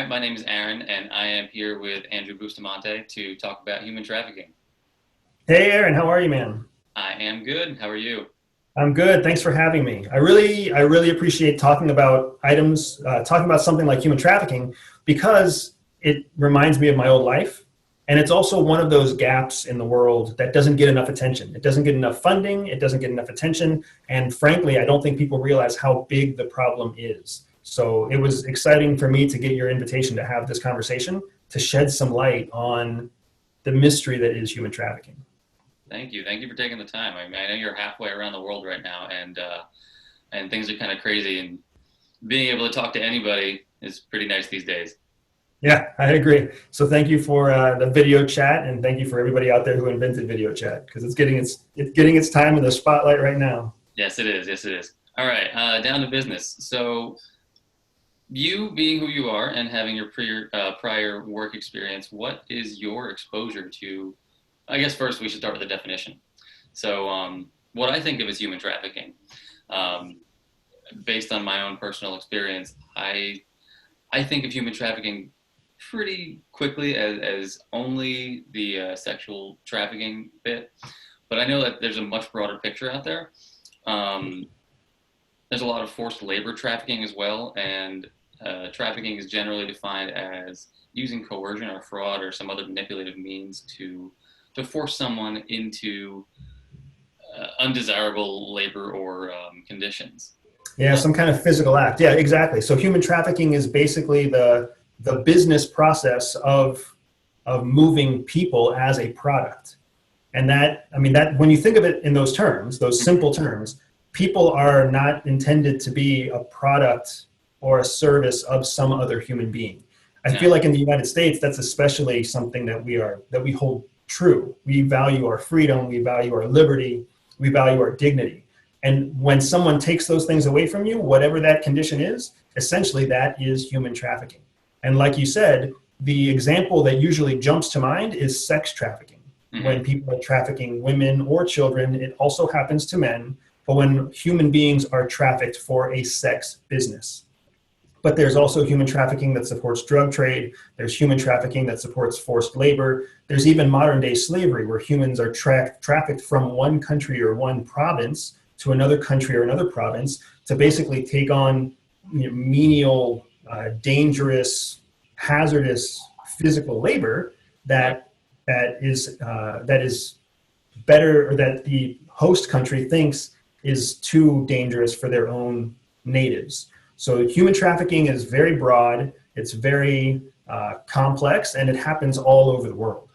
Hi, my name is Aaron, and I am here with Andrew Bustamante to talk about human trafficking. Hey Aaron, how are you, man? I am good. How are you? I'm good. Thanks for having me. I really appreciate talking about talking about something like human trafficking because it reminds me of my old life, and it's also one of those gaps in the world that doesn't get enough attention. It doesn't get enough funding. It doesn't get enough attention, and frankly, I don't think people realize how big the problem is. So it was exciting for me to get your invitation to have this conversation to shed some light on the mystery that is human trafficking. Thank you. Thank you for taking the time. I mean, I know you're halfway around the world right now, and things are kind of crazy, and being able to talk to anybody is pretty nice these days. Yeah, I agree. So thank you for the video chat, and thank you for everybody out there who invented video chat because it's getting its time in the spotlight right now. Yes, it is. Yes, it is. All right, down to business. So, you being who you are and having your prior work experience, what is your exposure to? I guess first we should start with the definition. So, what I think of as human trafficking, um, based on my own personal experience, I think of human trafficking pretty quickly as only the sexual trafficking bit, but I know that there's a much broader picture out there. Um, there's a lot of forced labor trafficking as well, and trafficking is generally defined as using coercion or fraud or some other manipulative means to force someone into undesirable labor or conditions. Yeah, some kind of physical act. Yeah, exactly. So human trafficking is basically the business process of moving people as a product. And that, I mean, that when you think of it in those terms, those simple terms, people are not intended to be a product or a service of some other human being. I No, feel like in the United States, that's especially something that we hold true. We value our freedom, we value our liberty, we value our dignity. And when someone takes those things away from you, whatever that condition is, essentially that is human trafficking. And like you said, the example that usually jumps to mind is sex trafficking. mm-hmm. When people are trafficking women or children, it also happens to men, but when human beings are trafficked for a sex business. But there's also human trafficking that supports drug trade. There's human trafficking that supports forced labor. There's even modern day slavery where humans are trafficked from one country or one province to another country or another province to basically take on menial, dangerous, hazardous physical labor Right. that is better, or that the host country thinks is too dangerous for their own natives. So human trafficking is very broad, it's very complex, and it happens all over the world.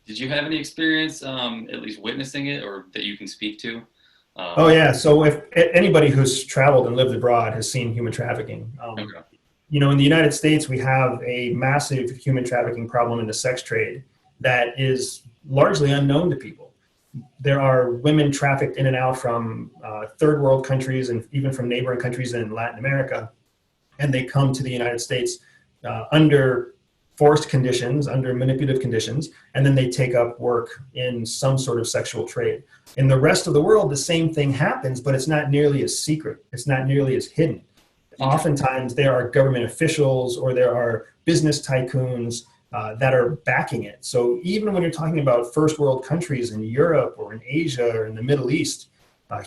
Did you have any experience, at least witnessing it, or that you can speak to? Oh Um, yeah, so if anybody who's traveled and lived abroad has seen human trafficking, okay. in the United States, we have a massive human trafficking problem in the sex trade that is largely unknown to people. There are women trafficked in and out from third world countries and even from neighboring countries in Latin America, and they come to the United States under forced conditions, under manipulative conditions, and then they take up work in some sort of sexual trade. In the rest of the world, the same thing happens, but it's not nearly as secret. It's not nearly as hidden. Interesting. Oftentimes, there are government officials or there are business tycoons that are backing it. So even when you're talking about first world countries in Europe or in Asia or in the Middle East,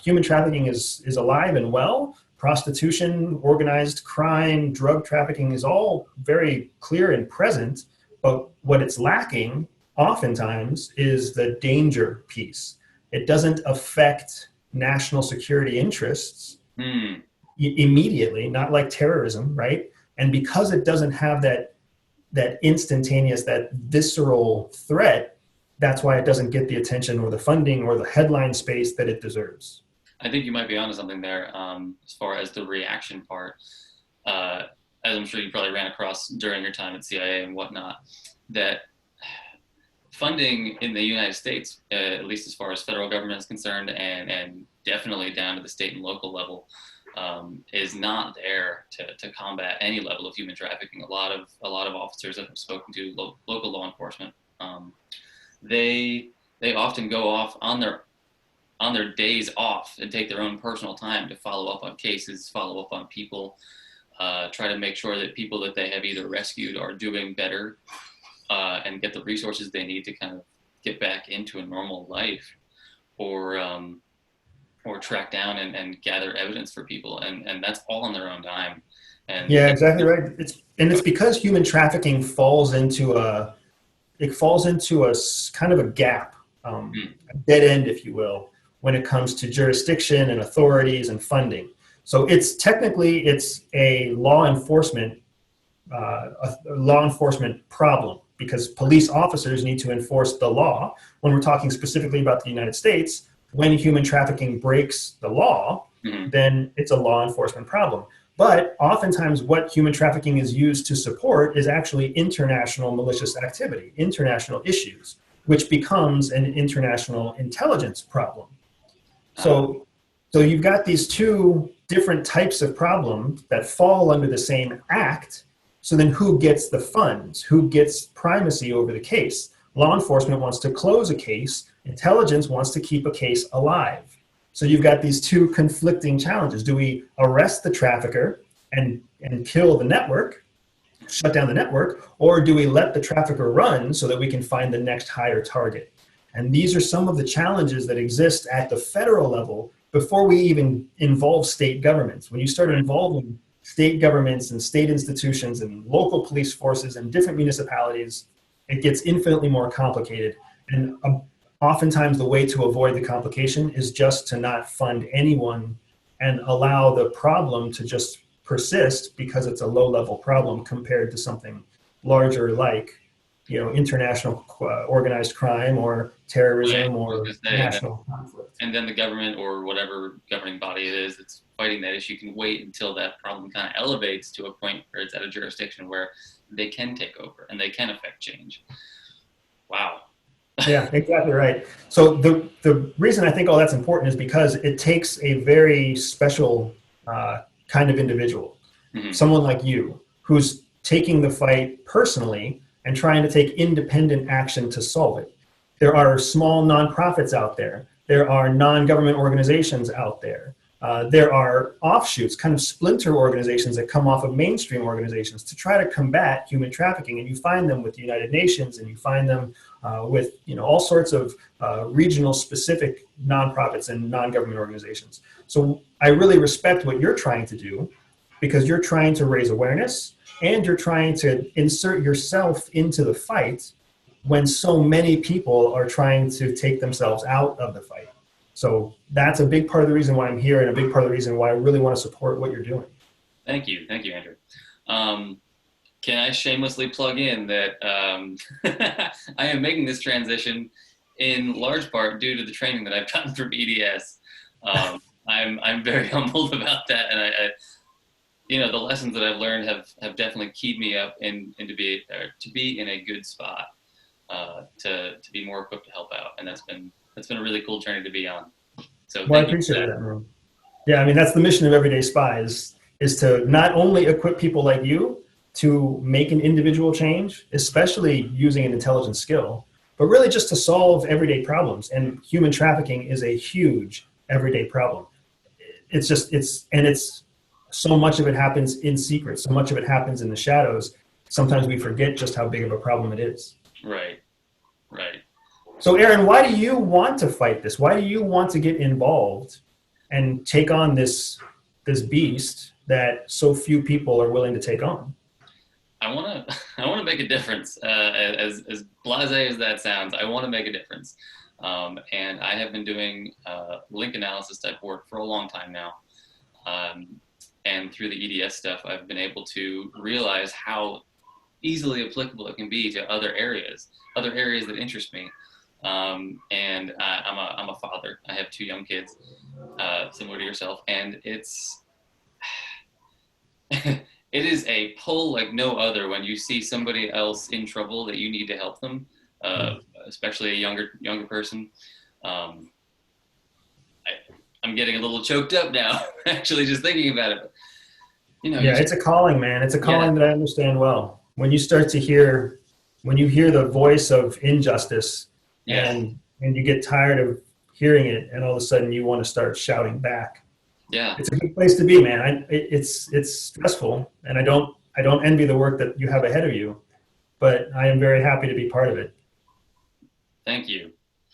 human trafficking is alive and well. Prostitution, organized crime, drug trafficking is all very clear and present. But what it's lacking oftentimes is the danger piece. It doesn't affect national security interests Hmm. immediately, not like terrorism, right? And because it doesn't have that instantaneous, that visceral threat, that's why it doesn't get the attention or the funding or the headline space that it deserves. I think you might be onto something there, as far as the reaction part. Uh, as I'm sure you probably ran across during your time at CIA and whatnot, that funding in the United States, at least as far as federal government is concerned, and definitely down to the state and local level, is not there to combat any level of human trafficking. A lot of officers that I've spoken to, local law enforcement, they they often go off on their days off and take their own personal time to follow up on cases, follow up on people, try to make sure that people that they have either rescued are doing better and get the resources they need to kind of get back into a normal life, or track down and gather evidence for people, and that's all on their own time. And Yeah, exactly right. It's because human trafficking falls into kind of a gap, a dead end, if you will, when it comes to jurisdiction and authorities and funding. So it's a law enforcement problem, because police officers need to enforce the law. When we're talking specifically about the United States, when human trafficking breaks the law, mm-hmm. then it's a law enforcement problem. But oftentimes what human trafficking is used to support is actually international malicious activity, international issues, which becomes an international intelligence problem. So, so you've got these two different types of problems that fall under the same act. So then who gets the funds? Who gets primacy over the case? Law enforcement wants to close a case. Intelligence wants to keep a case alive. So you've got these two conflicting challenges. Do we arrest the trafficker and kill the network, shut down the network, or do we let the trafficker run so that we can find the next higher target? And these are some of the challenges that exist at the federal level before we even involve state governments. When you start involving state governments and state institutions and local police forces and different municipalities, it gets infinitely more complicated. And oftentimes the way to avoid the complication is just to not fund anyone and allow the problem to just persist, because it's a low-level problem compared to something larger like, international organized crime or terrorism or national conflict. And then the government or whatever governing body it is that's fighting that issue can wait until that problem kind of elevates to a point where it's at a jurisdiction where they can take over and they can affect change. Wow. Yeah, exactly right. So the reason I think all that's important is because it takes a very special kind of individual, mm-hmm. someone like you, who's taking the fight personally and trying to take independent action to solve it. There are small nonprofits out there. There are non-government organizations out there. There are offshoots, kind of splinter organizations that come off of mainstream organizations to try to combat human trafficking. And you find them with the United Nations, and you find them with all sorts of regional specific nonprofits and non-government organizations. So I really respect what you're trying to do, because you're trying to raise awareness and you're trying to insert yourself into the fight when so many people are trying to take themselves out of the fight. So that's a big part of the reason why I'm here, and a big part of the reason why I really want to support what you're doing. Thank you, Andrew. Can I shamelessly plug in that I am making this transition in large part due to the training that I've gotten from EDS. I'm very humbled about that, and I the lessons that I've learned have definitely keyed me up to be in a good spot to be more equipped to help out, and that's been a really cool journey to be on. So I appreciate that, man. Yeah, I mean, that's the mission of Everyday Spies, is to not only equip people like you to make an individual change, especially using an intelligence skill, but really just to solve everyday problems. And human trafficking is a huge everyday problem. It's so much of it happens in secret. So much of it happens in the shadows. Sometimes we forget just how big of a problem it is. Right. So Aaron, why do you want to fight this? Why do you want to get involved and take on this beast that so few people are willing to take on? I want to make a difference. As blasé as that sounds, I want to make a difference. And I have been doing link analysis type work for a long time now. And through the EDS stuff, I've been able to realize how easily applicable it can be to other areas that interest me. And I'm a father. I have 2 young kids, similar to yourself, and it is a pull like no other when you see somebody else in trouble that you need to help them, especially a younger person. I'm getting a little choked up now, actually, just thinking about it. It's a calling, man. It's a calling that I understand well. When you hear the voice of injustice, and you get tired of hearing it, and all of a sudden you want to start shouting back. Yeah. It's a good place to be, man. It's stressful, and I don't envy the work that you have ahead of you, but I am very happy to be part of it. Thank you.